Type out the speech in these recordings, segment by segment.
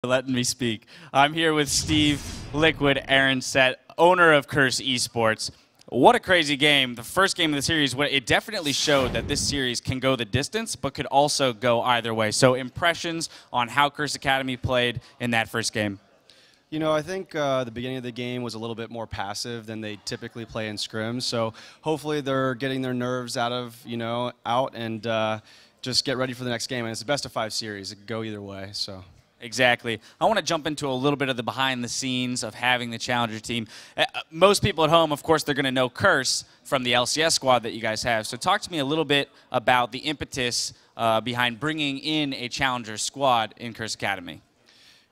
Letting me speak. I'm here with Steve Liquid Aronset, owner of Curse Esports. What a crazy game. The first game of the series, it definitely showed that this series can go the distance, but could also go either way. So impressions on how Curse Academy played in that first game? You know, I think the beginning of the game was a little bit more passive than they typically play in scrims. So hopefully they're getting their nerves out and just get ready for the next game. And it's a best-of-5 series. It could go either way. So. Exactly. I want to jump into a little bit of the behind the scenes of having the Challenger team. Most people at home, of course, they're going to know Curse from the LCS squad that you guys have. So talk to me a little bit about the impetus behind bringing in a Challenger squad in Curse Academy.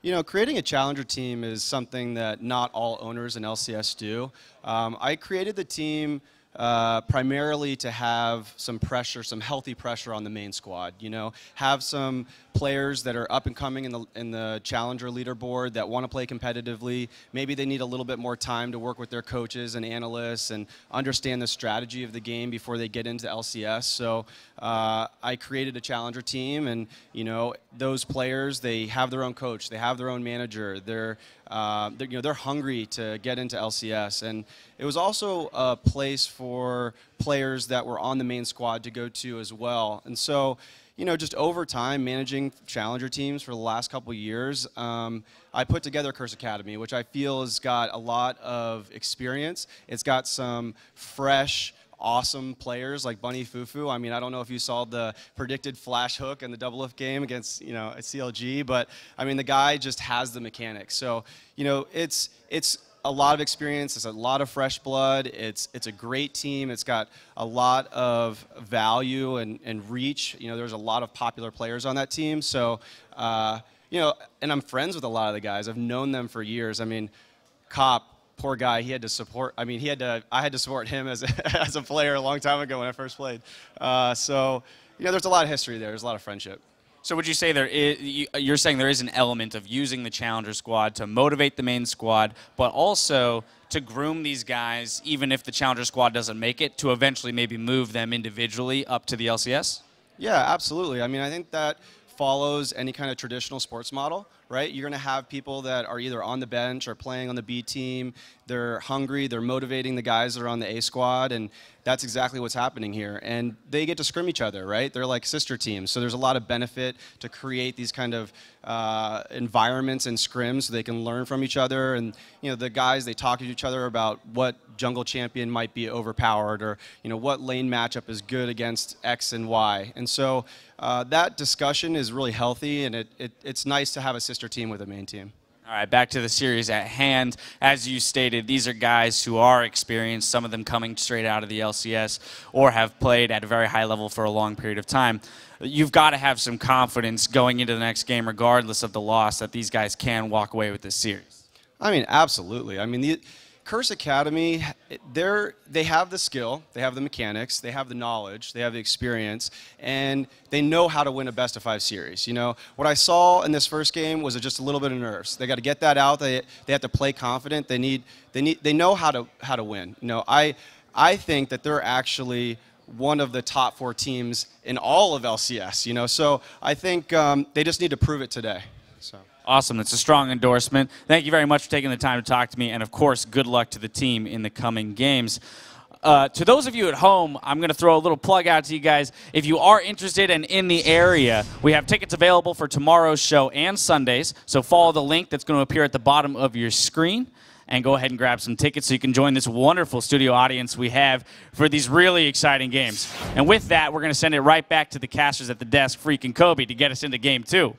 You know, creating a Challenger team is something that not all owners in LCS do. I created the team primarily to have some pressure, some healthy pressure on the main squad. You know, have some players that are up and coming in the Challenger leaderboard that want to play competitively. Maybe they need a little bit more time to work with their coaches and analysts and understand the strategy of the game before they get into LCS. So I created a Challenger team, and you know, those players, they have their own coach, they have their own manager. They're hungry to get into LCS, and it was also a place for players that were on the main squad to go to as well. And so, you know, just over time, managing Challenger teams for the last couple of years, I put together Curse Academy, which I feel has got a lot of experience. It's got some fresh, awesome players like Bunny Fufu. I mean, I don't know if you saw the predicted flash hook in the double lift game against, you know, CLG, but I mean, the guy just has the mechanics. So, you know, it's a lot of experience. It's a lot of fresh blood. It's a great team. It's got a lot of value and reach. You know, there's a lot of popular players on that team. So, you know, and I'm friends with a lot of the guys. I've known them for years. I mean, Cop, poor guy, he had to support. I mean, I had to support him as a player a long time ago when I first played. So, you know, there's a lot of history there. There's a lot of friendship. So would you say you're saying there is an element of using the Challenger squad to motivate the main squad, but also to groom these guys, even if the Challenger squad doesn't make it, to eventually maybe move them individually up to the LCS? Yeah, absolutely. I mean, I think that follows any kind of traditional sports model, right? You're going to have people that are either on the bench or playing on the B team. They're hungry, they're motivating the guys that are on the A squad, and that's exactly what's happening here. And they get to scrim each other, right? They're like sister teams, so there's a lot of benefit to create these kind of environments and scrims so they can learn from each other. And you know, the guys, they talk to each other about what jungle champion might be overpowered, or you know, what lane matchup is good against X and Y. And so that discussion is really healthy, and it's nice to have a sister team with a main team. All right, back to the series at hand. As you stated, these are guys who are experienced, some of them coming straight out of the LCS or have played at a very high level for a long period of time. You've got to have some confidence going into the next game, regardless of the loss, that these guys can walk away with this series. I mean, absolutely. I mean, the Curse Academy, they have the skill, they have the mechanics, they have the knowledge, they have the experience, and they know how to win a best-of-5 series. You know, what I saw in this first game was just a little bit of nerves. They got to get that out. They have to play confident. They know how to win. You know, I think that they're actually one of the top 4 teams in all of LCS. You know, so I think they just need to prove it today. So. Awesome. That's a strong endorsement. Thank you very much for taking the time to talk to me, and of course, good luck to the team in the coming games. To those of you at home, I'm going to throw a little plug out to you guys. If you are interested and in the area, we have tickets available for tomorrow's show and Sundays, so follow the link that's going to appear at the bottom of your screen and go ahead and grab some tickets so you can join this wonderful studio audience we have for these really exciting games. And with that, we're going to send it right back to the casters at the desk, Freak and Kobe, to get us into Game 2.